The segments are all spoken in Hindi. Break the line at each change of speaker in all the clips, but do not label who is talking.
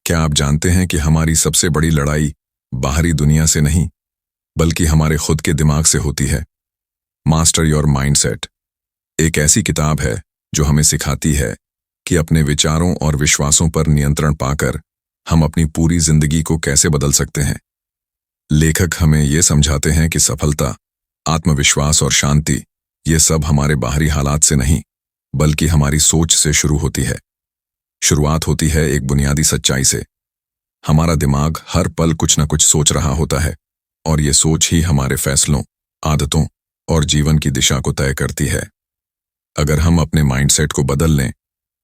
क्या आप जानते हैं कि हमारी सबसे बड़ी लड़ाई बाहरी दुनिया से नहीं बल्कि हमारे खुद के दिमाग से होती है। मास्टर योर माइंडसेट एक ऐसी किताब है जो हमें सिखाती है कि अपने विचारों और विश्वासों पर नियंत्रण पाकर हम अपनी पूरी जिंदगी को कैसे बदल सकते हैं। लेखक हमें ये समझाते हैं कि सफलता, आत्मविश्वास और शांति ये सब हमारे बाहरी हालात से नहीं बल्कि हमारी सोच से शुरू होती है। शुरुआत होती है एक बुनियादी सच्चाई से। हमारा दिमाग हर पल कुछ न कुछ सोच रहा होता है और ये सोच ही हमारे फैसलों, आदतों और जीवन की दिशा को तय करती है। अगर हम अपने माइंडसेट को बदल लें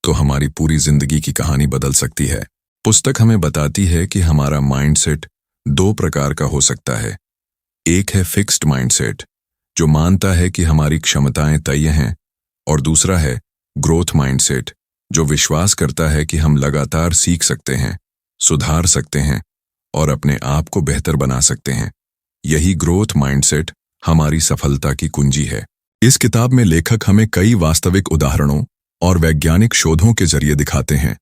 तो हमारी पूरी जिंदगी की कहानी बदल सकती है। पुस्तक हमें बताती है कि हमारा माइंडसेट दो प्रकार का हो सकता है। एक है फिक्स्ड माइंडसेट जो मानता है कि हमारी क्षमताएं तय हैं, और दूसरा है ग्रोथ माइंडसेट जो विश्वास करता है कि हम लगातार सीख सकते हैं, सुधार सकते हैं और अपने आप को बेहतर बना सकते हैं। यही ग्रोथ माइंडसेट हमारी सफलता की कुंजी है। इस किताब में लेखक हमें कई वास्तविक उदाहरणों और वैज्ञानिक शोधों के जरिए दिखाते हैं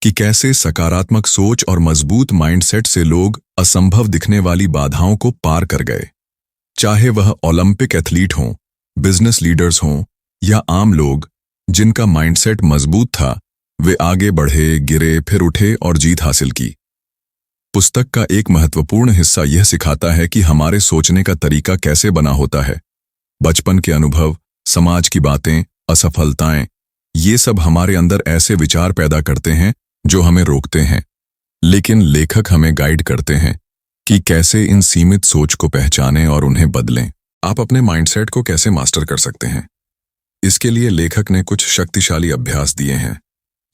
कि कैसे सकारात्मक सोच और मजबूत माइंडसेट से लोग असंभव दिखने वाली बाधाओं को पार कर गए। चाहे वह ओलंपिक एथलीट हों, बिजनेस लीडर्स हों या आम लोग जिनका माइंडसेट मजबूत था, वे आगे बढ़े, गिरे, फिर उठे और जीत हासिल की। पुस्तक का एक महत्वपूर्ण हिस्सा यह सिखाता है कि हमारे सोचने का तरीका कैसे बना होता है। बचपन के अनुभव, समाज की बातें, असफलताएं, ये सब हमारे अंदर ऐसे विचार पैदा करते हैं जो हमें रोकते हैं। लेकिन लेखक हमें गाइड करते हैं कि कैसे इन सीमित सोच को पहचानें और उन्हें बदलें। आप अपने माइंडसेट को कैसे मास्टर कर सकते हैं? इसके लिए लेखक ने कुछ शक्तिशाली अभ्यास दिए हैं,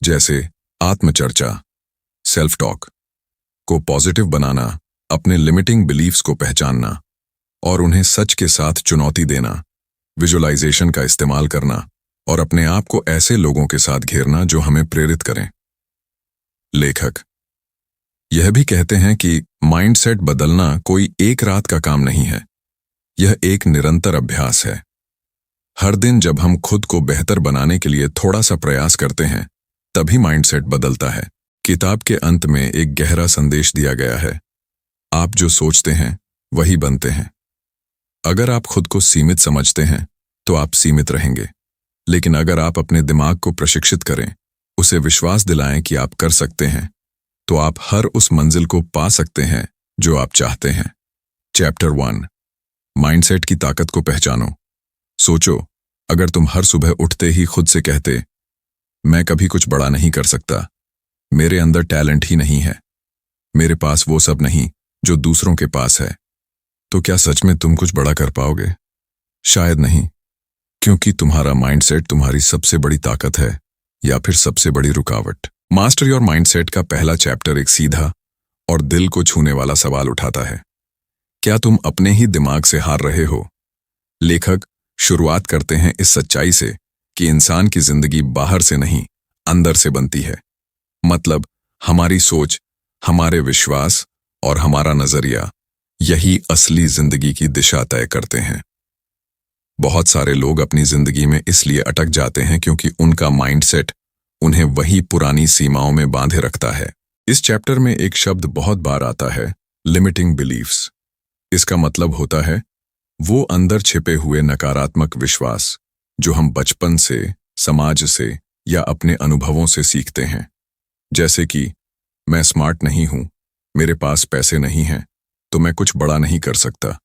जैसे आत्मचर्चा, सेल्फ टॉक को पॉजिटिव बनाना, अपने लिमिटिंग बिलीफ्स को पहचानना और उन्हें सच के साथ चुनौती देना, विजुअलाइजेशन का इस्तेमाल करना और अपने आप को ऐसे लोगों के साथ घेरना जो हमें प्रेरित करें। लेखक यह भी कहते हैं कि माइंडसेट बदलना कोई एक रात का काम नहीं है, यह एक निरंतर अभ्यास है। हर दिन जब हम खुद को बेहतर बनाने के लिए थोड़ा सा प्रयास करते हैं, तभी माइंडसेट बदलता है। किताब के अंत में एक गहरा संदेश दिया गया है, आप जो सोचते हैं वही बनते हैं। अगर आप खुद को सीमित समझते हैं तो आप सीमित रहेंगे, लेकिन अगर आप अपने दिमाग को प्रशिक्षित करें, उसे विश्वास दिलाएं कि आप कर सकते हैं, तो आप हर उस मंजिल को पा सकते हैं जो आप चाहते हैं। चैप्टर 1, माइंडसेट की ताकत को पहचानो। सोचो, अगर तुम हर सुबह उठते ही खुद से कहते, मैं कभी कुछ बड़ा नहीं कर सकता, मेरे अंदर टैलेंट ही नहीं है, मेरे पास वो सब नहीं जो दूसरों के पास है, तो क्या सच में तुम कुछ बड़ा कर पाओगे? शायद नहीं, क्योंकि तुम्हारा माइंडसेट तुम्हारी सबसे बड़ी ताकत है या फिर सबसे बड़ी रुकावट। मास्टर योर माइंडसेट का पहला चैप्टर एक सीधा और दिल को छूने वाला सवाल उठाता है, क्या तुम अपने ही दिमाग से हार रहे हो? लेखक शुरुआत करते हैं इस सच्चाई से कि इंसान की जिंदगी बाहर से नहीं, अंदर से बनती है। मतलब हमारी सोच, हमारे विश्वास और हमारा नजरिया, यही असली जिंदगी की दिशा तय करते हैं। बहुत सारे लोग अपनी जिंदगी में इसलिए अटक जाते हैं क्योंकि उनका माइंडसेट उन्हें वही पुरानी सीमाओं में बांधे रखता है। इस चैप्टर में एक शब्द बहुत बार आता है, लिमिटिंग बिलीफ्स। इसका मतलब होता है वो अंदर छिपे हुए नकारात्मक विश्वास जो हम बचपन से, समाज से या अपने अनुभवों से सीखते हैं। जैसे कि मैं स्मार्ट नहीं हूं, मेरे पास पैसे नहीं हैं, तो मैं कुछ बड़ा नहीं कर सकता,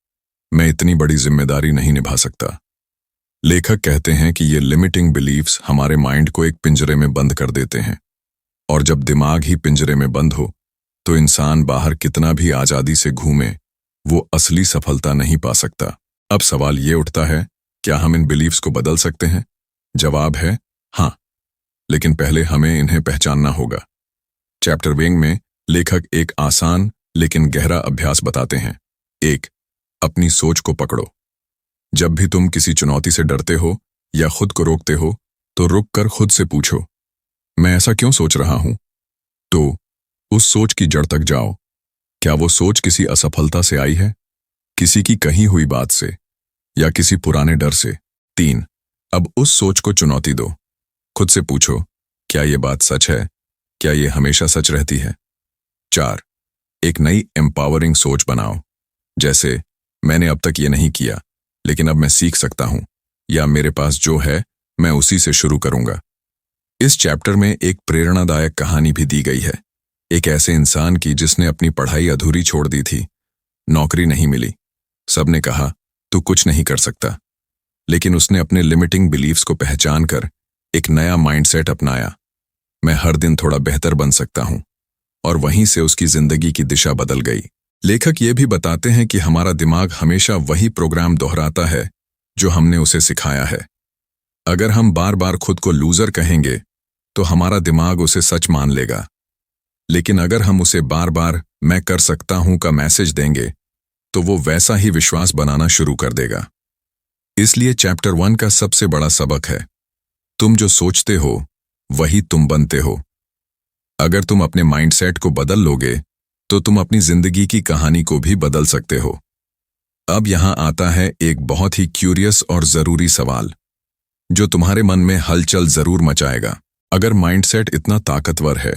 मैं इतनी बड़ी जिम्मेदारी नहीं निभा सकता। लेखक कहते हैं कि ये लिमिटिंग बिलीफ्स हमारे माइंड को एक पिंजरे में बंद कर देते हैं, और जब दिमाग ही पिंजरे में बंद हो तो इंसान बाहर कितना भी आजादी से घूमे, वो असली सफलता नहीं पा सकता। अब सवाल ये उठता है, क्या हम इन बिलीफ्स को बदल सकते हैं? जवाब है हाँ, लेकिन पहले हमें इन्हें पहचानना होगा। चैप्टर 1 में लेखक एक आसान लेकिन गहरा अभ्यास बताते हैं। 1, अपनी सोच को पकड़ो। जब भी तुम किसी चुनौती से डरते हो या खुद को रोकते हो, तो रुक कर खुद से पूछो, मैं ऐसा क्यों सोच रहा हूं? तो उस सोच की जड़ तक जाओ। क्या वो सोच किसी असफलता से आई है, किसी की कही हुई बात से या किसी पुराने डर से? 3, अब उस सोच को चुनौती दो। खुद से पूछो, क्या ये बात सच है? क्या ये हमेशा सच रहती है? 4. एक नई एम्पावरिंग सोच बनाओ, जैसे मैंने अब तक ये नहीं किया लेकिन अब मैं सीख सकता हूं, या मेरे पास जो है मैं उसी से शुरू करूंगा। इस चैप्टर में एक प्रेरणादायक कहानी भी दी गई है, एक ऐसे इंसान की जिसने अपनी पढ़ाई अधूरी छोड़ दी थी। नौकरी नहीं मिली, सबने कहा तू कुछ नहीं कर सकता, लेकिन उसने अपने लिमिटिंग बिलीफ्स को पहचान कर एक नया माइंडसेट अपनाया। मैं हर दिन थोड़ा बेहतर बन सकता हूं, और वहीं से उसकी जिंदगी की दिशा बदल गई। लेखक ये भी बताते हैं कि हमारा दिमाग हमेशा वही प्रोग्राम दोहराता है जो हमने उसे सिखाया है। अगर हम बार बार खुद को लूजर कहेंगे तो हमारा दिमाग उसे सच मान लेगा, लेकिन अगर हम उसे बार बार मैं कर सकता हूं का मैसेज देंगे तो वो वैसा ही विश्वास बनाना शुरू कर देगा। इसलिए चैप्टर 1 का सबसे बड़ा सबक है, तुम जो सोचते हो वही तुम बनते हो। अगर तुम अपने माइंडसेट को बदल लोगे तो तुम अपनी जिंदगी की कहानी को भी बदल सकते हो। अब यहां आता है एक बहुत ही क्यूरियस और जरूरी सवाल जो तुम्हारे मन में हलचल जरूर मचाएगा। अगर माइंडसेट इतना ताकतवर है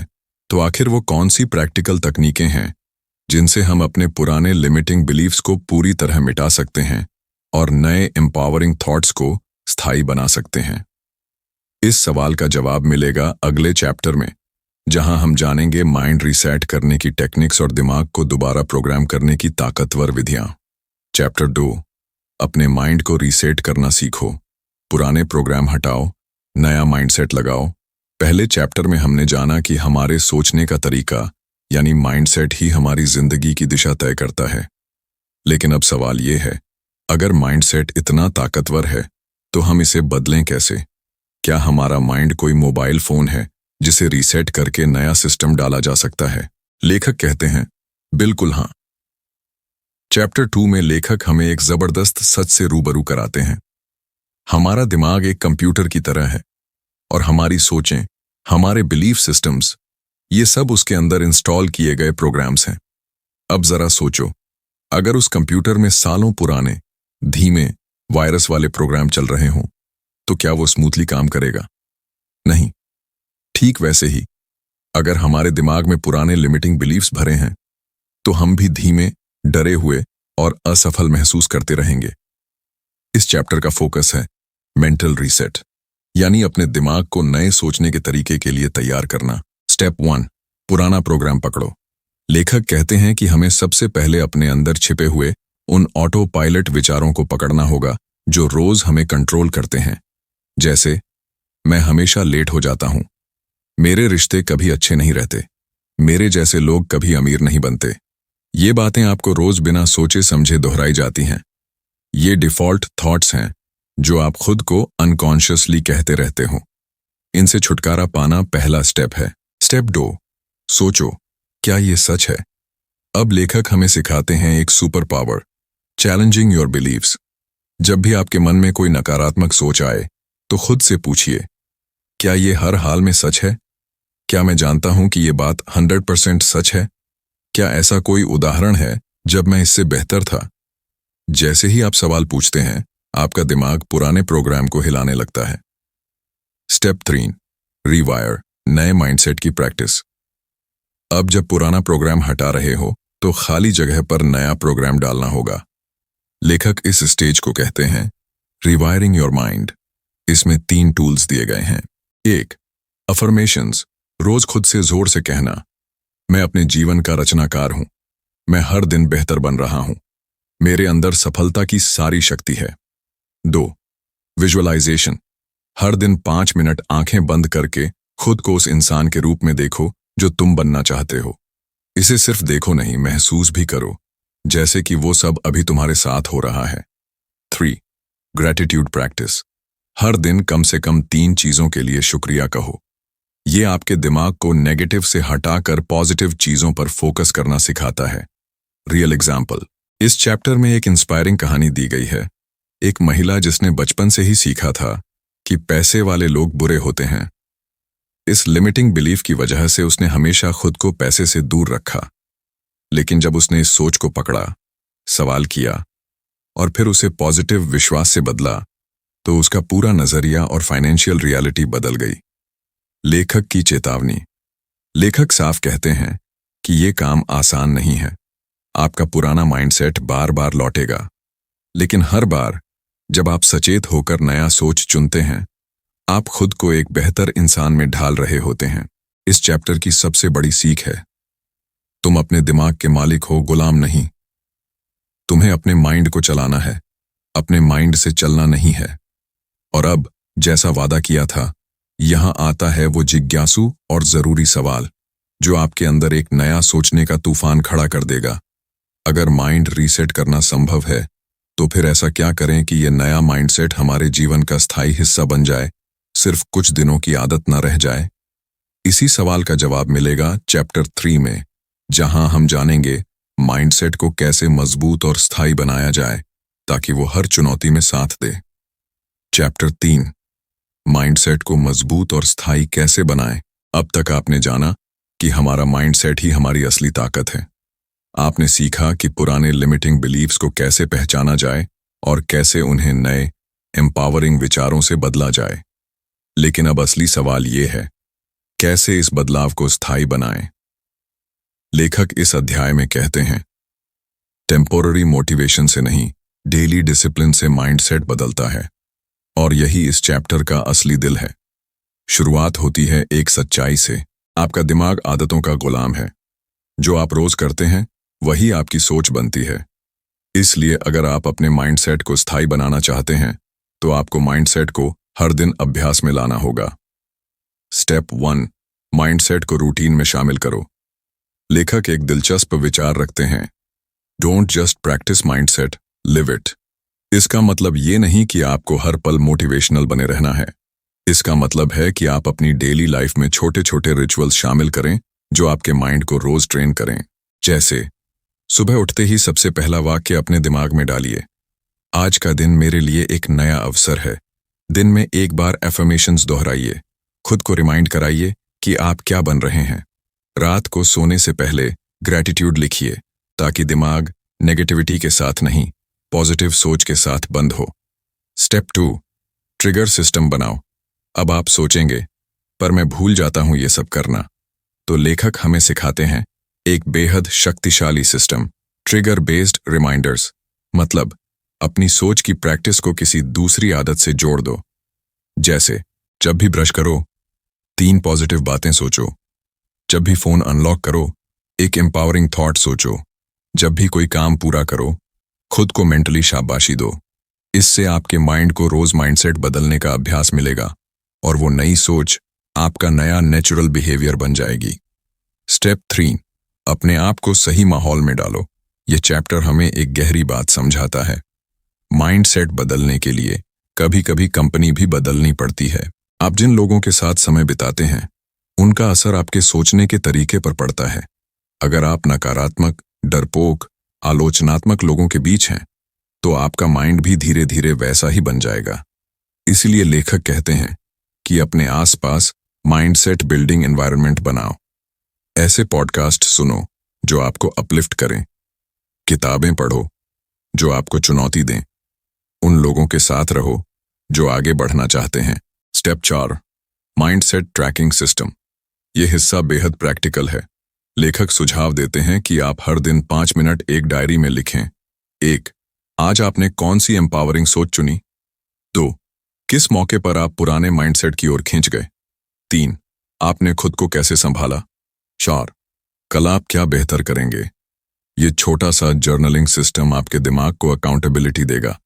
तो आखिर वो कौन सी प्रैक्टिकल तकनीकें हैं जिनसे हम अपने पुराने लिमिटिंग बिलीफ्स को पूरी तरह मिटा सकते हैं और नए एम्पावरिंग थॉट्स को स्थायी बना सकते हैं? इस सवाल का जवाब मिलेगा अगले चैप्टर में, जहां हम जानेंगे माइंड रीसेट करने की टेक्निक्स और दिमाग को दोबारा प्रोग्राम करने की ताकतवर विधियां। चैप्टर 2, अपने माइंड को रीसेट करना सीखो, पुराने प्रोग्राम हटाओ, नया माइंडसेट लगाओ। पहले चैप्टर में हमने जाना कि हमारे सोचने का तरीका यानी माइंडसेट ही हमारी जिंदगी की दिशा तय करता है। लेकिन अब सवाल ये है, अगर माइंडसेट इतना ताकतवर है तो हम इसे बदलें कैसे? क्या हमारा माइंड कोई मोबाइल फोन है जिसे रीसेट करके नया सिस्टम डाला जा सकता है? लेखक कहते हैं, बिल्कुल हां। चैप्टर 2 में लेखक हमें एक जबरदस्त सच से रूबरू कराते हैं। हमारा दिमाग एक कंप्यूटर की तरह है और हमारी सोचें, हमारे बिलीफ सिस्टम्स, ये सब उसके अंदर इंस्टॉल किए गए प्रोग्राम्स हैं। अब जरा सोचो, अगर उस कंप्यूटर में सालों पुराने धीमे वायरस वाले प्रोग्राम चल रहे हों तो क्या वो स्मूथली काम करेगा? नहीं। ठीक वैसे ही अगर हमारे दिमाग में पुराने लिमिटिंग बिलीफ्स भरे हैं तो हम भी धीमे, डरे हुए और असफल महसूस करते रहेंगे। इस चैप्टर का फोकस है मेंटल रीसेट, यानी अपने दिमाग को नए सोचने के तरीके के लिए तैयार करना। स्टेप 1, पुराना प्रोग्राम पकड़ो। लेखक कहते हैं कि हमें सबसे पहले अपने अंदर छिपे हुए उन ऑटो पायलट विचारों को पकड़ना होगा जो रोज हमें कंट्रोल करते हैं। जैसे, मैं हमेशा लेट हो जाता हूं, मेरे रिश्ते कभी अच्छे नहीं रहते, मेरे जैसे लोग कभी अमीर नहीं बनते। ये बातें आपको रोज बिना सोचे समझे दोहराई जाती हैं। ये डिफॉल्ट थॉट्स हैं जो आप खुद को अनकॉन्शियसली कहते रहते हो। इनसे छुटकारा पाना पहला स्टेप है। स्टेप 2, सोचो, क्या ये सच है? अब लेखक हमें सिखाते हैं एक super power, challenging your beliefs. जब भी आपके मन में कोई नकारात्मक सोच आए तो खुद से पूछिए, क्या ये हर हाल में सच है? क्या मैं जानता हूं कि ये बात 100% सच है? क्या ऐसा कोई उदाहरण है जब मैं इससे बेहतर था? जैसे ही आप सवाल पूछते हैं, आपका दिमाग पुराने प्रोग्राम को हिलाने लगता है। स्टेप 3, रीवायर, नए माइंडसेट की प्रैक्टिस। अब जब पुराना प्रोग्राम हटा रहे हो तो खाली जगह पर नया प्रोग्राम डालना होगा। लेखक इस स्टेज को कहते हैं रिवायरिंग योर माइंड। इसमें 3 टूल्स दिए गए हैं। 1, अफर्मेशंस, रोज खुद से जोर से कहना, मैं अपने जीवन का रचनाकार हूं, मैं हर दिन बेहतर बन रहा हूं, मेरे अंदर सफलता की सारी शक्ति है। 2, विजुअलाइजेशन, हर दिन 5 मिनट आंखें बंद करके खुद को उस इंसान के रूप में देखो जो तुम बनना चाहते हो। इसे सिर्फ देखो नहीं, महसूस भी करो, जैसे कि वो सब अभी तुम्हारे साथ हो रहा है। 3, ग्रैटिट्यूड प्रैक्टिस, हर दिन कम से कम 3 चीजों के लिए शुक्रिया कहो। ये आपके दिमाग को नेगेटिव से हटाकर पॉजिटिव चीजों पर फोकस करना सिखाता है। रियल एग्जाम्पल, इस चैप्टर में एक इंस्पायरिंग कहानी दी गई है। एक महिला जिसने बचपन से ही सीखा था कि पैसे वाले लोग बुरे होते हैं। इस लिमिटिंग बिलीफ की वजह से उसने हमेशा खुद को पैसे से दूर रखा। लेकिन जब उसने इस सोच को पकड़ा, सवाल किया और फिर उसे पॉजिटिव विश्वास से बदला, तो उसका पूरा नजरिया और फाइनेंशियल रियलिटी बदल गई। लेखक की चेतावनी, लेखक साफ कहते हैं कि ये काम आसान नहीं है। आपका पुराना माइंडसेट बार बार लौटेगा, लेकिन हर बार जब आप सचेत होकर नया सोच चुनते हैं, आप खुद को एक बेहतर इंसान में ढाल रहे होते हैं। इस चैप्टर की सबसे बड़ी सीख है, तुम अपने दिमाग के मालिक हो, गुलाम नहीं। तुम्हें अपने माइंड को चलाना है, अपने माइंड से चलना नहीं है। और अब, जैसा वादा किया था, यहां आता है वो जिज्ञासु और जरूरी सवाल जो आपके अंदर एक नया सोचने का तूफान खड़ा कर देगा। अगर माइंड रीसेट करना संभव है, तो फिर ऐसा क्या करें कि यह नया माइंडसेट हमारे जीवन का स्थायी हिस्सा बन जाए, सिर्फ कुछ दिनों की आदत न रह जाए? इसी सवाल का जवाब मिलेगा चैप्टर 3 में, जहां हम जानेंगे माइंडसेट को कैसे मजबूत और स्थायी बनाया जाए ताकि वो हर चुनौती में साथ दे। चैप्टर 3, माइंडसेट को मजबूत और स्थायी कैसे बनाएं। अब तक आपने जाना कि हमारा माइंडसेट ही हमारी असली ताकत है। आपने सीखा कि पुराने लिमिटिंग बिलीव्स को कैसे पहचाना जाए और कैसे उन्हें नए एम्पावरिंग विचारों से बदला जाए। लेकिन अब असली सवाल ये है, कैसे इस बदलाव को स्थायी बनाएं? लेखक इस अध्याय में कहते हैं, टेम्पोररी मोटिवेशन से नहीं, डेली डिसिप्लिन से माइंडसेट बदलता है। और यही इस चैप्टर का असली दिल है। शुरुआत होती है एक सच्चाई से, आपका दिमाग आदतों का गुलाम है। जो आप रोज करते हैं वही आपकी सोच बनती है। इसलिए अगर आप अपने माइंडसेट को स्थायी बनाना चाहते हैं, तो आपको माइंडसेट को हर दिन अभ्यास में लाना होगा। स्टेप 1, माइंडसेट को रूटीन में शामिल करो। लेखक एक दिलचस्प विचार रखते हैं, don't just practice mindset, live it. इसका मतलब ये नहीं कि आपको हर पल मोटिवेशनल बने रहना है। इसका मतलब है कि आप अपनी डेली लाइफ में छोटे छोटे रिचुअल्स शामिल करें जो आपके माइंड को रोज ट्रेन करें। जैसे सुबह उठते ही सबसे पहला वाक्य अपने दिमाग में डालिए, आज का दिन मेरे लिए एक नया अवसर है। दिन में एक बार एफर्मेशंस दोहराइए, खुद को रिमाइंड कराइए कि आप क्या बन रहे हैं। रात को सोने से पहले ग्रैटिट्यूड लिखिए, ताकि दिमाग नेगेटिविटी के साथ नहीं, पॉजिटिव सोच के साथ बंद हो। स्टेप 2, ट्रिगर सिस्टम बनाओ। अब आप सोचेंगे, पर मैं भूल जाता हूं ये सब करना। तो लेखक हमें सिखाते हैं एक बेहद शक्तिशाली सिस्टम, ट्रिगर बेस्ड रिमाइंडर्स। मतलब अपनी सोच की प्रैक्टिस को किसी दूसरी आदत से जोड़ दो। जैसे जब भी ब्रश करो 3 पॉजिटिव बातें सोचो, जब भी फोन अनलॉक करो एक एम्पावरिंग थॉट सोचो, जब भी कोई काम पूरा करो खुद को मेंटली शाबाशी दो। इससे आपके माइंड को रोज माइंडसेट बदलने का अभ्यास मिलेगा और वो नई सोच आपका नया नेचुरल बिहेवियर बन जाएगी। स्टेप 3, अपने आप को सही माहौल में डालो। ये चैप्टर हमें एक गहरी बात समझाता है, माइंडसेट बदलने के लिए कभी कभी कंपनी भी बदलनी पड़ती है। आप जिन लोगों के साथ समय बिताते हैं उनका असर आपके सोचने के तरीके पर पड़ता है। अगर आप नकारात्मक, डरपोक, आलोचनात्मक लोगों के बीच हैं, तो आपका माइंड भी धीरे धीरे वैसा ही बन जाएगा। इसलिए लेखक कहते हैं कि अपने आसपास माइंडसेट बिल्डिंग एनवायरनमेंट बनाओ। ऐसे पॉडकास्ट सुनो जो आपको अपलिफ्ट करें, किताबें पढ़ो जो आपको चुनौती दें, उन लोगों के साथ रहो जो आगे बढ़ना चाहते हैं। Step 4, mindset tracking system. यह हिस्सा बेहद प्रैक्टिकल है। लेखक सुझाव देते हैं कि आप हर दिन 5 मिनट एक डायरी में लिखें। 1, आज आपने कौन सी एम्पावरिंग सोच चुनी? 2, किस मौके पर आप पुराने माइंडसेट की ओर खींच गए? 3, आपने खुद को कैसे संभाला? 4, कल आप क्या बेहतर करेंगे? ये छोटा सा जर्नलिंग सिस्टम आपके दिमाग को अकाउंटेबिलिटी देगा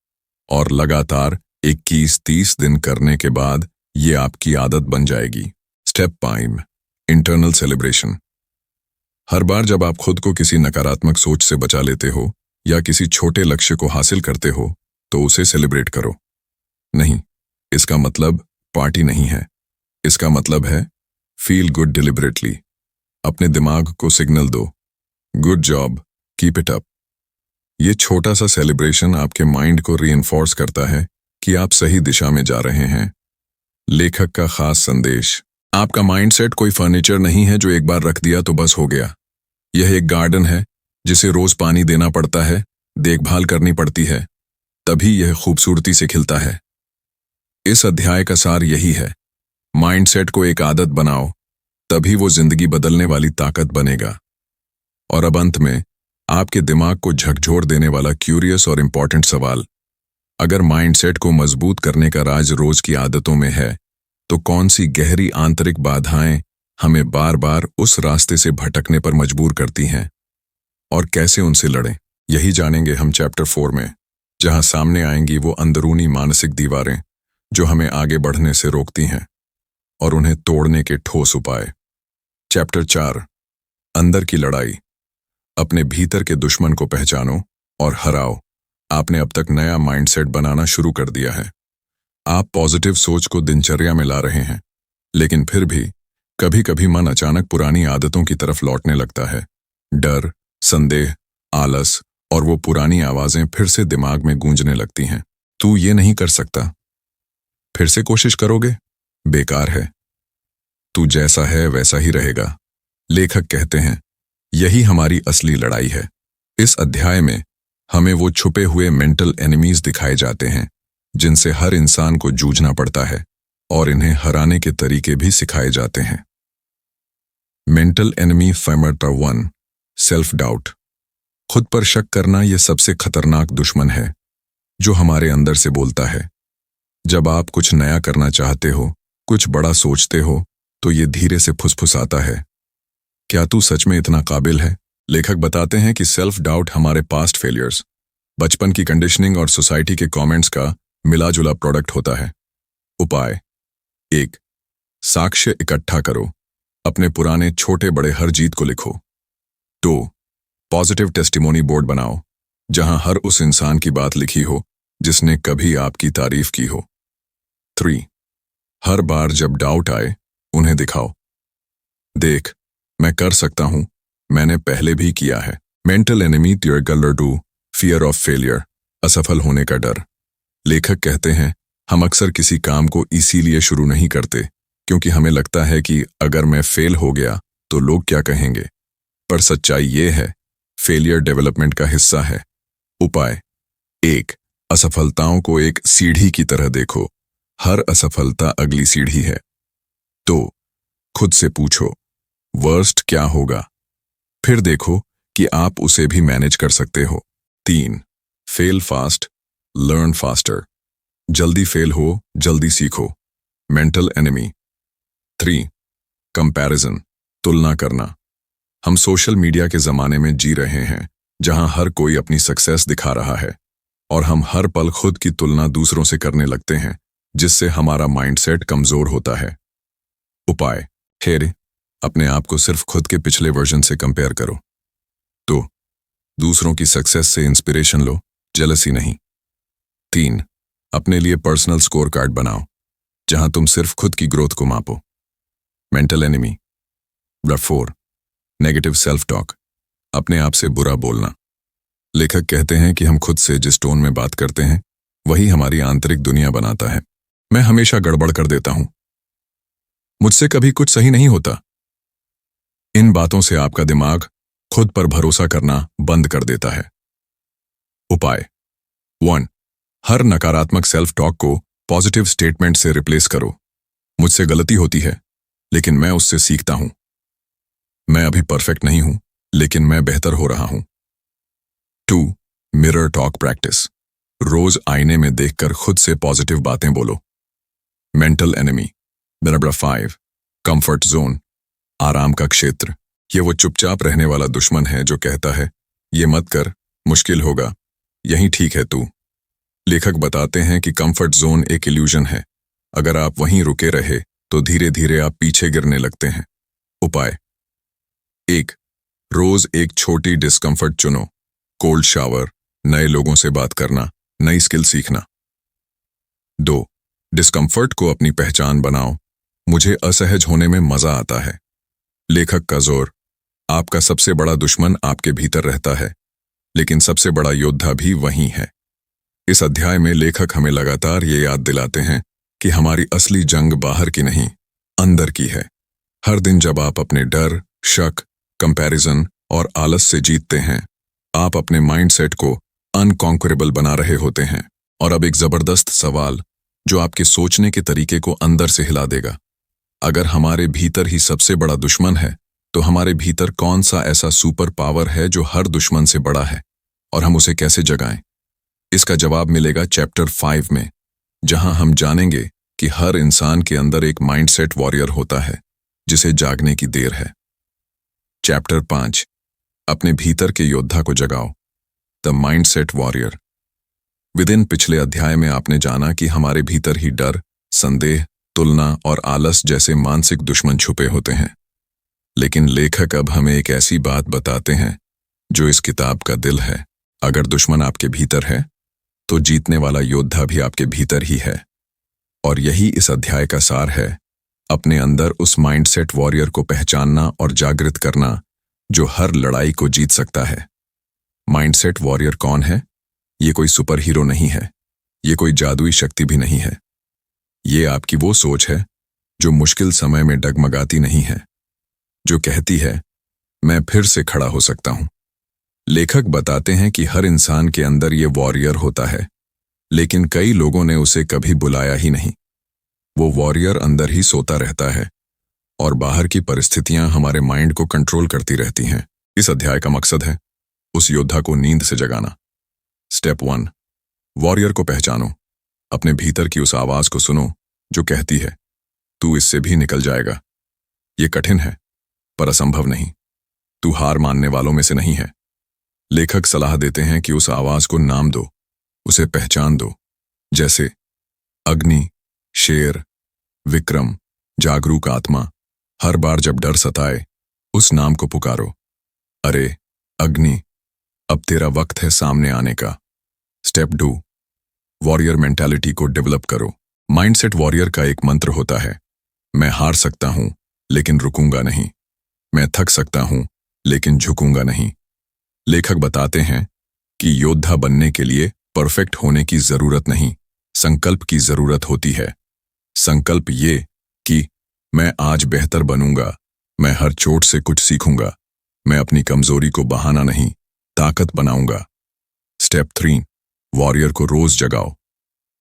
और लगातार 21-30 दिन करने के बाद ये आपकी आदत बन जाएगी। Step 5, internal celebration. हर बार जब आप खुद को किसी नकारात्मक सोच से बचा लेते हो या किसी छोटे लक्ष्य को हासिल करते हो, तो उसे सेलिब्रेट करो। नहीं, इसका मतलब पार्टी नहीं है। इसका मतलब है फील गुड डिलिबरेटली। अपने दिमाग को सिग्नल दो, good job, keep it up. ये छोटा सा सेलिब्रेशन आपके माइंड को रीइंफोर्स करता है कि आप सही दिशा में जा रहे हैं। लेखक का खास संदेश, आपका माइंडसेट कोई फर्नीचर नहीं है जो एक बार रख दिया तो बस हो गया। यह एक गार्डन है जिसे रोज पानी देना पड़ता है, देखभाल करनी पड़ती है, तभी यह खूबसूरती से खिलता है। इस अध्याय का सार यही है, माइंडसेट को एक आदत बनाओ, तभी वो जिंदगी बदलने वाली ताकत बनेगा। और अब अंत में आपके दिमाग को झकझोर देने वाला क्यूरियस और इम्पॉर्टेंट सवाल, अगर माइंडसेट को मजबूत करने का राज रोज की आदतों में है, तो कौन सी गहरी आंतरिक बाधाएं हमें बार बार उस रास्ते से भटकने पर मजबूर करती हैं और कैसे उनसे लड़ें? यही जानेंगे हम चैप्टर 4 में, जहां सामने आएंगी वो अंदरूनी मानसिक दीवारें जो हमें आगे बढ़ने से रोकती हैं और उन्हें तोड़ने के ठोस उपाय। चैप्टर 4, अंदर की लड़ाई। अपने भीतर के दुश्मन को पहचानो और हराओ। आपने अब तक नया माइंडसेट बनाना शुरू कर दिया है। आप पॉजिटिव सोच को दिनचर्या में ला रहे हैं, लेकिन फिर भी कभी कभी मन अचानक पुरानी आदतों की तरफ लौटने लगता है। डर, संदेह, आलस और वो पुरानी आवाजें फिर से दिमाग में गूंजने लगती हैं। तू ये नहीं कर सकता, फिर से कोशिश करोगे, बेकार है, तू जैसा है वैसा ही रहेगा। लेखक कहते हैं यही हमारी असली लड़ाई है। इस अध्याय में हमें वो छुपे हुए मेंटल एनिमीज दिखाए जाते हैं जिनसे हर इंसान को जूझना पड़ता है और इन्हें हराने के तरीके भी सिखाए जाते हैं। Mental enemy number 1, self doubt. खुद पर शक करना यह सबसे खतरनाक दुश्मन है जो हमारे अंदर से बोलता है। जब आप कुछ नया करना चाहते हो, कुछ बड़ा सोचते हो, तो ये धीरे से फुसफुसाता है, क्या तू सच में इतना काबिल है? लेखक बताते हैं कि सेल्फ डाउट हमारे पास्ट फेलियर्स, बचपन की कंडीशनिंग और सोसाइटी के कमेंट्स का मिला-जुला प्रोडक्ट होता है। उपाय 1, साक्ष्य इकट्ठा करो। अपने पुराने छोटे बड़े हर जीत को लिखो। 2, पॉजिटिव टेस्टिमोनी बोर्ड बनाओ, जहां हर उस इंसान की बात लिखी हो जिसने कभी आपकी तारीफ की हो। 3, हर बार जब डाउट आए उन्हें दिखाओ। देख, मैं कर सकता हूं, मैंने पहले भी किया है। Mental enemy number 2, fear of failure, असफल होने का डर। लेखक कहते हैं हम अक्सर किसी काम को इसीलिए शुरू नहीं करते क्योंकि हमें लगता है कि अगर मैं फेल हो गया तो लोग क्या कहेंगे। पर सच्चाई ये है, फेलियर डेवलपमेंट का हिस्सा है। उपाय 1, असफलताओं को एक सीढ़ी की तरह देखो। हर असफलता अगली सीढ़ी है। 2, खुद से पूछो वर्स्ट क्या होगा, फिर देखो कि आप उसे भी मैनेज कर सकते हो। 3, फेल फास्ट, लर्न फास्टर। जल्दी फेल हो, जल्दी सीखो। Mental enemy. 3, कंपैरिजन, तुलना करना। हम सोशल मीडिया के जमाने में जी रहे हैं जहां हर कोई अपनी सक्सेस दिखा रहा है और हम हर पल खुद की तुलना दूसरों से करने लगते हैं, जिससे हमारा माइंडसेट कमजोर होता है। उपाय हेरे, अपने आप को सिर्फ खुद के पिछले वर्जन से कंपेयर करो। 2, दूसरों की सक्सेस से इंस्पिरेशन लो, जेलसी नहीं। 3, अपने लिए पर्सनल स्कोर कार्ड बनाओ जहां तुम सिर्फ खुद की ग्रोथ को मापो। Mental enemy number 4, negative self talk, अपने आप से बुरा बोलना। लेखक कहते हैं कि हम खुद से जिस टोन में बात करते हैं वही हमारी आंतरिक दुनिया बनाता है। मैं हमेशा गड़बड़ कर देता हूं, मुझसे कभी कुछ सही नहीं होता। इन बातों से आपका दिमाग खुद पर भरोसा करना बंद कर देता है। उपाय 1, हर नकारात्मक सेल्फ टॉक को पॉजिटिव स्टेटमेंट से रिप्लेस करो। मुझसे गलती होती है, लेकिन मैं उससे सीखता हूं। मैं अभी परफेक्ट नहीं हूं, लेकिन मैं बेहतर हो रहा हूं। 2, मिरर टॉक प्रैक्टिस, रोज आईने में देखकर खुद से पॉजिटिव बातें बोलो। Mental enemy number 5, comfort zone, आराम का क्षेत्र। ये वो चुपचाप रहने वाला दुश्मन है जो कहता है ये मत कर, मुश्किल होगा, यही ठीक है तू। लेखक बताते हैं कि कंफर्ट जोन एक इल्यूजन है। अगर आप वहीं रुके रहे तो धीरे धीरे आप पीछे गिरने लगते हैं। उपाय 1, रोज एक छोटी डिस्कंफर्ट चुनो। कोल्ड शावर, नए लोगों से बात करना, नई स्किल सीखना। 2, डिस्कंफर्ट को अपनी पहचान बनाओ। मुझे असहज होने में मजा आता है। लेखक का जोर, आपका सबसे बड़ा दुश्मन आपके भीतर रहता है, लेकिन सबसे बड़ा योद्धा भी वहीं है। इस अध्याय में लेखक हमें लगातार ये याद दिलाते हैं कि हमारी असली जंग बाहर की नहीं, अंदर की है। हर दिन जब आप अपने डर, शक, कंपैरिजन और आलस से जीतते हैं, आप अपने माइंडसेट को अनकॉन्करेबल बना रहे होते हैं। और अब एक जबरदस्त सवाल जो आपके सोचने के तरीके को अंदर से हिला देगा। अगर हमारे भीतर ही सबसे बड़ा दुश्मन है, तो हमारे भीतर कौन सा ऐसा सुपर पावर है जो हर दुश्मन से बड़ा है और हम उसे कैसे जगाएं? इसका जवाब मिलेगा चैप्टर 5 में, जहां हम जानेंगे कि हर इंसान के अंदर एक माइंडसेट वॉरियर होता है जिसे जागने की देर है। चैप्टर 5, अपने भीतर के योद्धा को जगाओ, द माइंडसेट वॉरियर। विदिन पिछले अध्याय में आपने जाना कि हमारे भीतर ही डर, संदेह, तुलना और आलस जैसे मानसिक दुश्मन छुपे होते हैं। लेकिन लेखक अब हमें एक ऐसी बात बताते हैं जो इस किताब का दिल है। अगर दुश्मन आपके भीतर है तो जीतने वाला योद्धा भी आपके भीतर ही है। और यही इस अध्याय का सार है, अपने अंदर उस माइंडसेट वॉरियर को पहचानना और जागृत करना जो हर लड़ाई को जीत सकता है। माइंडसेट वॉरियर कौन है? ये कोई सुपर हीरो नहीं है, ये कोई जादुई शक्ति भी नहीं है। ये आपकी वो सोच है जो मुश्किल समय में डगमगाती नहीं है, जो कहती है मैं फिर से खड़ा हो सकता हूं। लेखक बताते हैं कि हर इंसान के अंदर ये वॉरियर होता है, लेकिन कई लोगों ने उसे कभी बुलाया ही नहीं। वो वॉरियर अंदर ही सोता रहता है और बाहर की परिस्थितियां हमारे माइंड को कंट्रोल करती रहती हैं। इस अध्याय का मकसद है उस योद्धा को नींद से जगाना। स्टेप 1, वॉरियर को पहचानो। अपने भीतर की उस आवाज को सुनो जो कहती है तू इससे भी निकल जाएगा। ये कठिन है पर असंभव नहीं। तू हार मानने वालों में से नहीं है। लेखक सलाह देते हैं कि उस आवाज को नाम दो, उसे पहचान दो, जैसे अग्नि, शेर, विक्रम, जागरूक आत्मा। हर बार जब डर सताए उस नाम को पुकारो, अरे अग्नि, अब तेरा वक्त है सामने आने का। स्टेप 2, वॉरियर मेंटालिटी को डेवलप करो। माइंडसेट वॉरियर का एक मंत्र होता है, मैं हार सकता हूं लेकिन रुकूंगा नहीं, मैं थक सकता हूं लेकिन झुकूंगा नहीं। लेखक बताते हैं कि योद्धा बनने के लिए परफेक्ट होने की जरूरत नहीं, संकल्प की जरूरत होती है। संकल्प ये कि मैं आज बेहतर बनूंगा, मैं हर चोट से कुछ सीखूंगा, मैं अपनी कमजोरी को बहाना नहीं, ताकत बनाऊंगा। स्टेप 3, वॉरियर को रोज जगाओ।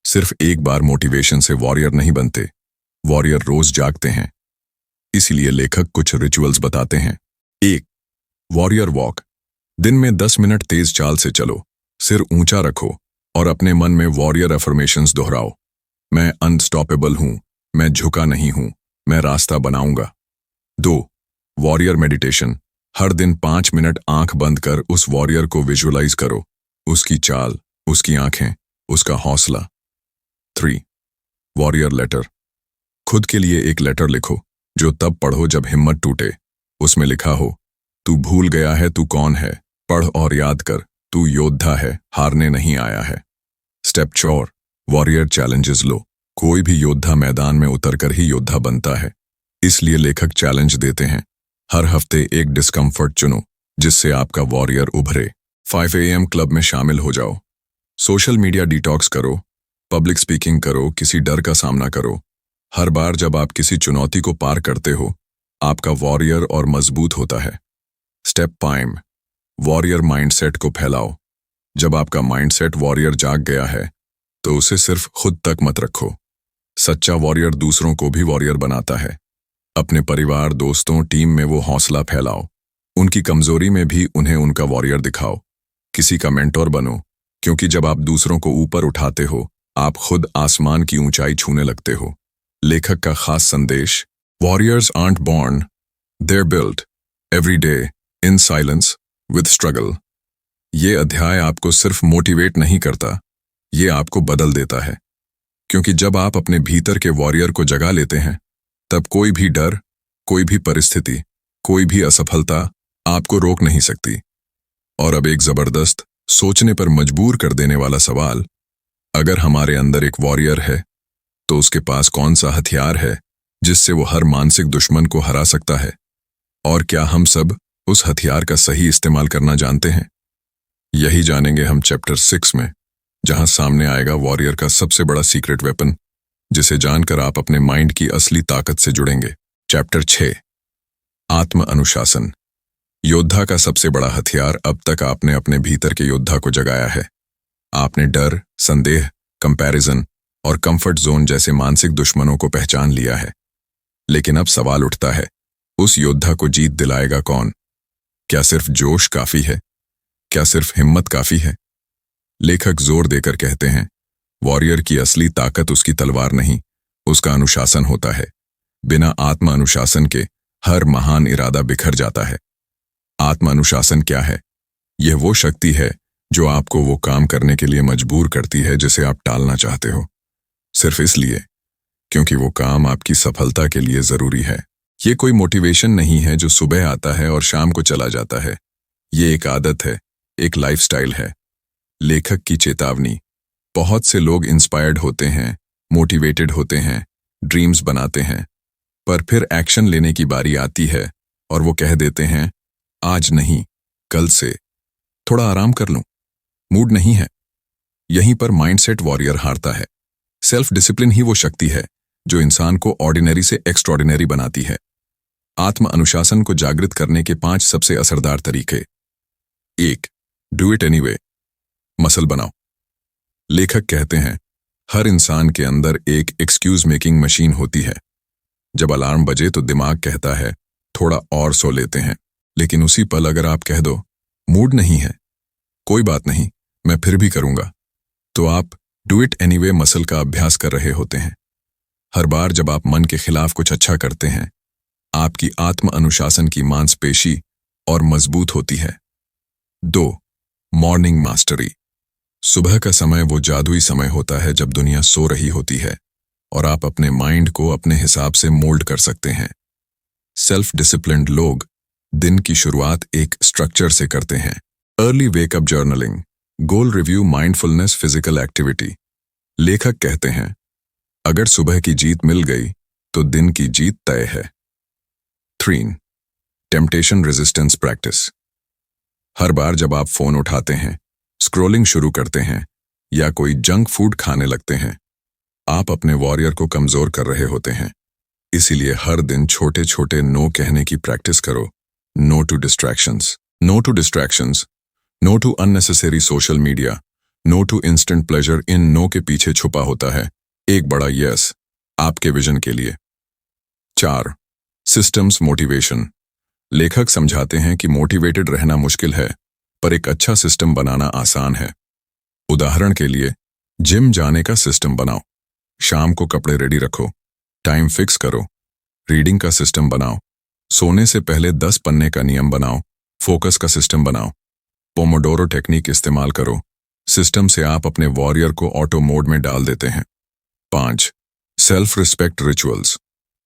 सिर्फ एक बार मोटिवेशन से वॉरियर नहीं बनते, वॉरियर रोज जागते हैं। इसलिए लेखक कुछ रिचुअल्स बताते हैं। 1, वॉरियर वॉक। दिन में 10 मिनट तेज चाल से चलो, सिर ऊंचा रखो और अपने मन में वॉरियर अफर्मेशंस दोहराओ। मैं अनस्टॉपेबल हूं, मैं झुका नहीं हूं, मैं रास्ता बनाऊंगा। 2, वॉरियर मेडिटेशन। हर दिन 5 मिनट आंख बंद कर उस वॉरियर को विजुअलाइज करो, उसकी चाल, उसकी आंखें, उसका हौसला। 3, वॉरियर लेटर। खुद के लिए एक लेटर लिखो जो तब पढ़ो जब हिम्मत टूटे। उसमें लिखा हो, तू भूल गया है तू कौन है, पढ़ और याद कर, तू योद्धा है, हारने नहीं आया है। स्टेप 4, वॉरियर चैलेंजेस लो। कोई भी योद्धा मैदान में उतरकर ही योद्धा बनता है, इसलिए लेखक चैलेंज देते हैं। हर हफ्ते एक डिस्कम्फर्ट चुनो जिससे आपका वॉरियर उभरे। 5 AM क्लब में शामिल हो जाओ, सोशल मीडिया डिटॉक्स करो, पब्लिक स्पीकिंग करो, किसी डर का सामना करो। हर बार जब आप किसी चुनौती को पार करते हो, आपका वॉरियर और मजबूत होता है। स्टेप 5, वॉरियर माइंडसेट को फैलाओ। जब आपका माइंडसेट वॉरियर जाग गया है तो उसे सिर्फ खुद तक मत रखो। सच्चा वॉरियर दूसरों को भी वॉरियर बनाता है। अपने परिवार, दोस्तों, टीम में वो हौसला फैलाओ। उनकी कमजोरी में भी उन्हें उनका वॉरियर दिखाओ। किसी का मेंटोर बनो, क्योंकि जब आप दूसरों को ऊपर उठाते हो, आप खुद आसमान की ऊंचाई छूने लगते हो। लेखक का खास संदेश, warriors aren't born, they're built every day in silence with struggle. ये अध्याय आपको सिर्फ मोटिवेट नहीं करता, ये आपको बदल देता है। क्योंकि जब आप अपने भीतर के वॉरियर को जगा लेते हैं, तब कोई भी डर, कोई भी परिस्थिति, कोई भी असफलता आपको रोक नहीं सकती। और अब एक जबरदस्त, सोचने पर मजबूर कर देने वाला सवाल, अगर हमारे अंदर एक वॉरियर है तो उसके पास कौन सा हथियार है जिससे वो हर मानसिक दुश्मन को हरा सकता है? और क्या हम सब उस हथियार का सही इस्तेमाल करना जानते हैं? यही जानेंगे हम चैप्टर 6 में, जहां सामने आएगा वॉरियर का सबसे बड़ा सीक्रेट वेपन, जिसे जानकर आप अपने माइंड की असली ताकत से जुड़ेंगे। चैप्टर 6, आत्म अनुशासन। योद्धा का सबसे बड़ा हथियार। अब तक आपने अपने भीतर के योद्धा को जगाया है। आपने डर, संदेह, कंपैरिजन और कंफर्ट जोन जैसे मानसिक दुश्मनों को पहचान लिया है। लेकिन अब सवाल उठता है, उस योद्धा को जीत दिलाएगा कौन? क्या सिर्फ जोश काफी है? क्या सिर्फ हिम्मत काफी है? लेखक जोर देकर कहते हैं, वॉरियर की असली ताकत उसकी तलवार नहीं, उसका अनुशासन होता है। बिना आत्म अनुशासन के हर महान इरादा बिखर जाता है। आत्म अनुशासन क्या है? यह वो शक्ति है जो आपको वो काम करने के लिए मजबूर करती है जिसे आप टालना चाहते हो, सिर्फ इसलिए क्योंकि वो काम आपकी सफलता के लिए जरूरी है। ये कोई मोटिवेशन नहीं है जो सुबह आता है और शाम को चला जाता है। ये एक आदत है, एक लाइफस्टाइल है। लेखक की चेतावनी, बहुत से लोग इंस्पायर्ड होते हैं, मोटिवेटेड होते हैं, ड्रीम्स बनाते हैं, पर फिर एक्शन लेने की बारी आती है और वो कह देते हैं, आज नहीं, कल से, थोड़ा आराम कर लूं, मूड नहीं है। यहीं पर माइंडसेट वॉरियर हारता है। सेल्फ डिसिप्लिन ही वो शक्ति है जो इंसान को ऑर्डिनरी से एक्स्ट्रॉर्डिनरी बनाती है। आत्म अनुशासन को जागृत करने के 5 सबसे असरदार तरीके। 1. डू इट एनीवे, मसल बनाओ। लेखक कहते हैं, हर इंसान के अंदर एक एक्सक्यूज मेकिंग मशीन होती है। जब अलार्म बजे तो दिमाग कहता है, थोड़ा और सो लेते हैं, लेकिन उसी पल अगर आप कह दो, मूड नहीं है, कोई बात नहीं, मैं फिर भी करूंगा, तो आप डू इट एनीवे मसल का अभ्यास कर रहे होते हैं। हर बार जब आप मन के खिलाफ कुछ अच्छा करते हैं, आपकी आत्म अनुशासन की मांसपेशी और मजबूत होती है। 2. Morning mastery. सुबह का समय वो जादुई समय होता है जब दुनिया सो रही होती है और आप अपने माइंड को अपने हिसाब से मोल्ड कर सकते हैं। सेल्फ डिसिप्लिन्ड लोग दिन की शुरुआत एक स्ट्रक्चर से करते हैं। अर्ली वेकअप जर्नलिंग, गोल रिव्यू, माइंडफुलनेस, फिजिकल एक्टिविटी। लेखक कहते हैं, अगर सुबह की जीत मिल गई तो दिन की जीत तय है। 3. Temptation resistance practice. हर बार जब आप फोन उठाते हैं, स्क्रॉलिंग शुरू करते हैं या कोई जंक फूड खाने लगते हैं, आप अपने वॉरियर को कमजोर कर रहे होते हैं। इसीलिए हर दिन छोटे छोटे नो कहने की प्रैक्टिस करो। No to distractions, no to distractions, no to unnecessary social media, no to instant pleasure. इन नो के पीछे छुपा होता है एक बड़ा यस आपके विजन के लिए। 4. Systems motivation. लेखक समझाते हैं कि मोटिवेटेड रहना मुश्किल है, पर एक अच्छा सिस्टम बनाना आसान है। उदाहरण के लिए, जिम जाने का सिस्टम बनाओ, शाम को कपड़े रेडी रखो, टाइम फिक्स करो। रीडिंग का सिस्टम बनाओ, सोने से पहले 10 पन्ने का नियम बनाओ। फोकस का सिस्टम बनाओ, पोमोडोरो टेक्निक इस्तेमाल करो। सिस्टम से आप अपने वॉरियर को ऑटो मोड में डाल देते हैं। 5. Self respect rituals.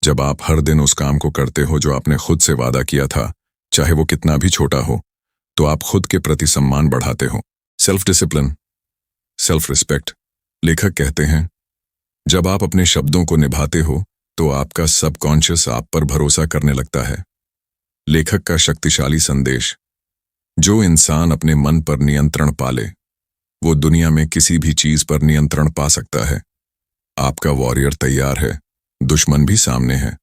जब आप हर दिन उस काम को करते हो जो आपने खुद से वादा किया था, चाहे वो कितना भी छोटा हो, तो आप खुद के प्रति सम्मान बढ़ाते हो। Self discipline, self respect. लेखक कहते हैं, जब आप अपने शब्दों को निभाते हो तो आपका सबकॉन्शियस आप पर भरोसा करने लगता है। लेखक का शक्तिशाली संदेश, जो इंसान अपने मन पर नियंत्रण पाले, वो दुनिया में किसी भी चीज पर नियंत्रण पा सकता है। आपका वॉरियर तैयार है, दुश्मन भी सामने है।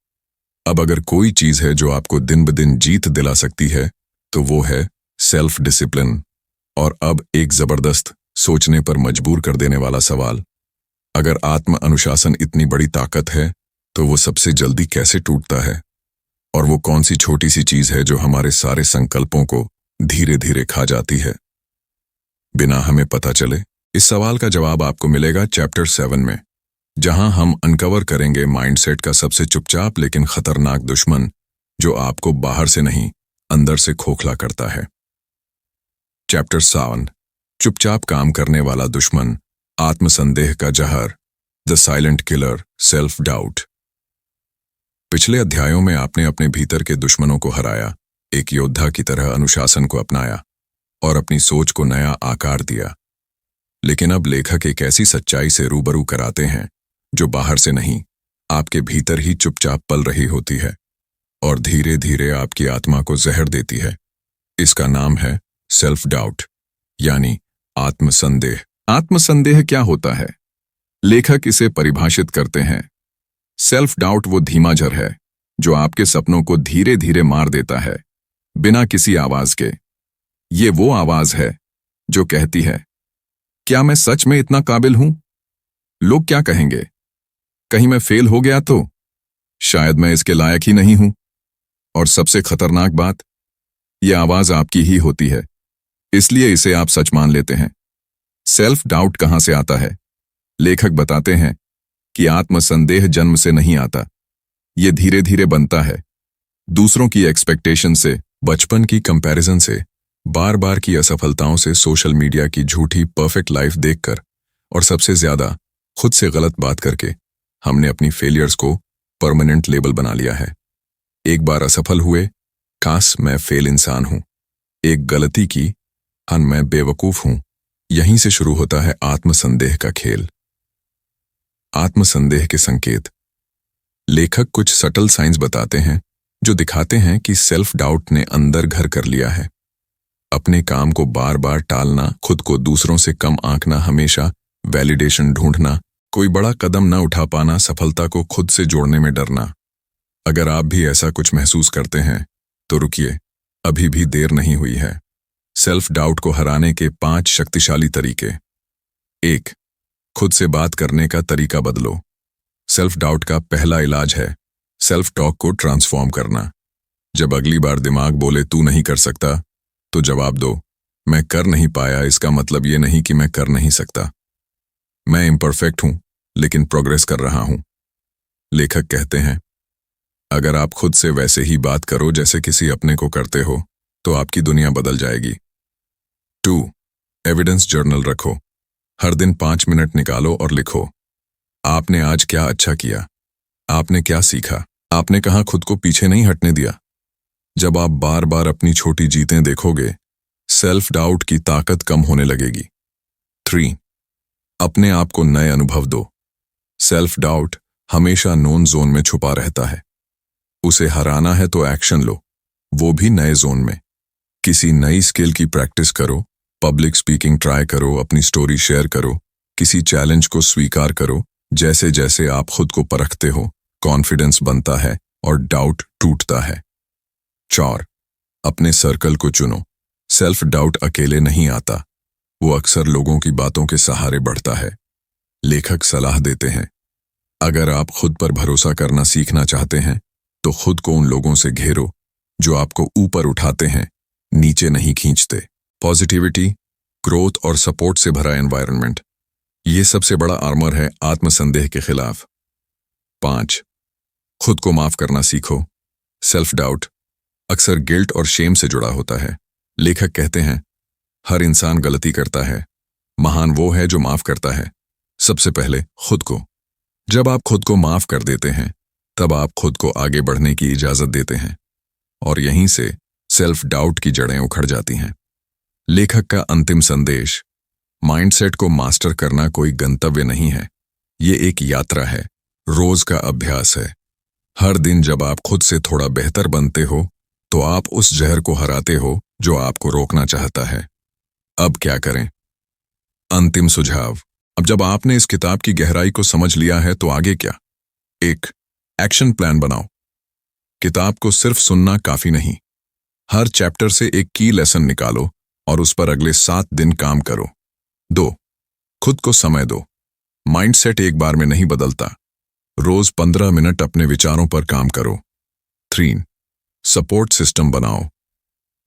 अब अगर कोई चीज है जो आपको दिन ब दिन जीत दिला सकती है, तो वो है सेल्फ डिसिप्लिन। और अब एक जबरदस्त, सोचने पर मजबूर कर देने वाला सवाल, अगर आत्म अनुशासन इतनी बड़ी ताकत है, तो वो सबसे जल्दी कैसे टूटता है? और वो कौन सी छोटी सी चीज है जो हमारे सारे संकल्पों को धीरे धीरे खा जाती है, बिना हमें पता चले? इस सवाल का जवाब आपको मिलेगा चैप्टर 7 में, जहां हम अनकवर करेंगे माइंडसेट का सबसे चुपचाप लेकिन खतरनाक दुश्मन, जो आपको बाहर से नहीं, अंदर से खोखला करता है। चैप्टर 7, चुपचाप काम करने वाला दुश्मन, आत्मसंदेह का जहर, the silent killer, self doubt. पिछले अध्यायों में आपने अपने भीतर के दुश्मनों को हराया, एक योद्धा की तरह अनुशासन को अपनाया और अपनी सोच को नया आकार दिया। लेकिन अब लेखक एक ऐसी सच्चाई से रूबरू कराते हैं जो बाहर से नहीं, आपके भीतर ही चुपचाप पल रही होती है और धीरे धीरे आपकी आत्मा को जहर देती है। इसका नाम है सेल्फ डाउट, यानी आत्मसंदेह। आत्मसंदेह क्या होता है? लेखक इसे परिभाषित करते हैं, सेल्फ डाउट वो धीमा जहर है जो आपके सपनों को धीरे धीरे मार देता है, बिना किसी आवाज के। ये वो आवाज है जो कहती है, क्या मैं सच में इतना काबिल हूं? लोग क्या कहेंगे? कहीं मैं फेल हो गया तो? शायद मैं इसके लायक ही नहीं हूं। और सबसे खतरनाक बात, यह आवाज आपकी ही होती है, इसलिए इसे आप सच मान लेते हैं। सेल्फ डाउट कहां से आता है? लेखक बताते हैं कि आत्मसंदेह जन्म से नहीं आता, ये धीरे धीरे बनता है। दूसरों की एक्सपेक्टेशन से, बचपन की कंपैरिजन से, बार बार की असफलताओं से, सोशल मीडिया की झूठी परफेक्ट लाइफ देखकर, और सबसे ज्यादा खुद से गलत बात करके हमने अपनी फेलियर्स को परमानेंट लेबल बना लिया है। एक बार असफल हुए, काश मैं फेल इंसान हूं। एक गलती की, हन मैं बेवकूफ हूं। यहीं से शुरू होता है आत्मसंदेह का खेल। आत्मसंदेह के संकेत। लेखक कुछ सटल साइंस बताते हैं जो दिखाते हैं कि सेल्फ डाउट ने अंदर घर कर लिया है। अपने काम को बार बार टालना, खुद को दूसरों से कम आंकना, हमेशा वैलिडेशन ढूंढना, कोई बड़ा कदम न उठा पाना, सफलता को खुद से जोड़ने में डरना। अगर आप भी ऐसा कुछ महसूस करते हैं तो रुकिए, अभी भी देर नहीं हुई है। सेल्फ डाउट को हराने के 5 शक्तिशाली तरीके। 1. खुद से बात करने का तरीका बदलो। सेल्फ डाउट का पहला इलाज है सेल्फ टॉक को ट्रांसफॉर्म करना। जब अगली बार दिमाग बोले तू नहीं कर सकता, तो जवाब दो, मैं कर नहीं पाया, इसका मतलब ये नहीं कि मैं कर नहीं सकता। मैं इम्परफेक्ट हूं, लेकिन प्रोग्रेस कर रहा हूं। लेखक कहते हैं, अगर आप खुद से वैसे ही बात करो जैसे किसी अपने को करते हो, तो आपकी दुनिया बदल जाएगी। 2. एविडेंस जर्नल रखो। हर दिन 5 मिनट निकालो और लिखो, आपने आज क्या अच्छा किया, आपने क्या सीखा, आपने कहाँ खुद को पीछे नहीं हटने दिया। जब आप बार बार अपनी छोटी जीतें देखोगे, सेल्फ डाउट की ताकत कम होने लगेगी। 3. अपने आप को नए अनुभव दो। सेल्फ डाउट हमेशा नोन जोन में छुपा रहता है। उसे हराना है तो एक्शन लो, वो भी नए जोन में। किसी नई स्किल की प्रैक्टिस करो, पब्लिक स्पीकिंग ट्राई करो, अपनी स्टोरी शेयर करो, किसी चैलेंज को स्वीकार करो। जैसे जैसे आप खुद को परखते हो, कॉन्फिडेंस बनता है और डाउट टूटता है। 4. अपने सर्कल को चुनो। सेल्फ डाउट अकेले नहीं आता, वो अक्सर लोगों की बातों के सहारे बढ़ता है। लेखक सलाह देते हैं, अगर आप खुद पर भरोसा करना सीखना चाहते हैं, तो खुद को उन लोगों से घेरो जो आपको ऊपर उठाते हैं, नीचे नहीं खींचते। पॉजिटिविटी, ग्रोथ और सपोर्ट से भरा एनवायरनमेंट, ये सबसे बड़ा आर्मर है आत्मसंदेह के खिलाफ। 5. खुद को माफ करना सीखो। सेल्फ डाउट अक्सर गिल्ट और शेम से जुड़ा होता है। लेखक कहते हैं, हर इंसान गलती करता है, महान वो है जो माफ करता है, सबसे पहले खुद को। जब आप खुद को माफ कर देते हैं, तब आप खुद को आगे बढ़ने की इजाजत देते हैं, और यहीं से सेल्फ डाउट की जड़ें उखड़ जाती हैं। लेखक का अंतिम संदेश, माइंडसेट को मास्टर करना कोई गंतव्य नहीं है, ये एक यात्रा है, रोज का अभ्यास है। हर दिन जब आप खुद से थोड़ा बेहतर बनते हो, तो आप उस जहर को हराते हो जो आपको रोकना चाहता है। अब क्या करें? अंतिम सुझाव, अब जब आपने इस किताब की गहराई को समझ लिया है, तो आगे क्या? 1. एक्शन प्लान बनाओ। किताब को सिर्फ सुनना काफी नहीं, हर चैप्टर से एक की लेसन निकालो और उस पर अगले 7 दिन काम करो। 2. खुद को समय दो। माइंडसेट एक बार में नहीं बदलता, रोज 15 मिनट अपने विचारों पर काम करो। 3. सपोर्ट सिस्टम बनाओ।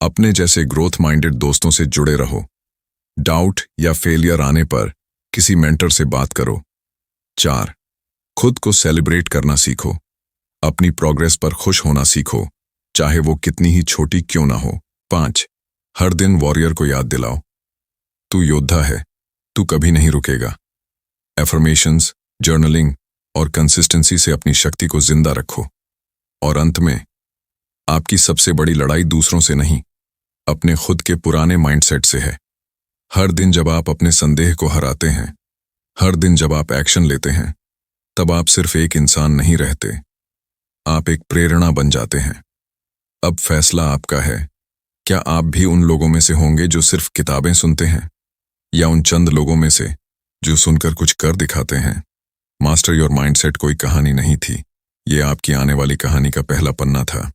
अपने जैसे ग्रोथ माइंडेड दोस्तों से जुड़े रहो। डाउट या फेलियर आने पर किसी मेंटर से बात करो। 4. खुद को सेलिब्रेट करना सीखो। अपनी प्रोग्रेस पर खुश होना सीखो, चाहे वो कितनी ही छोटी क्यों ना हो। 5. हर दिन वॉरियर को याद दिलाओ, तू योद्धा है, तू कभी नहीं रुकेगा। एफर्मेशंस, जर्नलिंग और कंसिस्टेंसी से अपनी शक्ति को जिंदा रखो। और अंत में, आपकी सबसे बड़ी लड़ाई दूसरों से नहीं, अपने खुद के पुराने माइंडसेट से है। हर दिन जब आप अपने संदेह को हराते हैं, हर दिन जब आप एक्शन लेते हैं, तब आप सिर्फ एक इंसान नहीं रहते, आप एक प्रेरणा बन जाते हैं। अब फैसला आपका है, क्या आप भी उन लोगों में से होंगे जो सिर्फ किताबें सुनते हैं, या उन चंद लोगों में से जो सुनकर कुछ कर दिखाते हैं? मास्टर योर माइंडसेट कोई कहानी नहीं थी, ये आपकी आने वाली कहानी का पहला पन्ना था।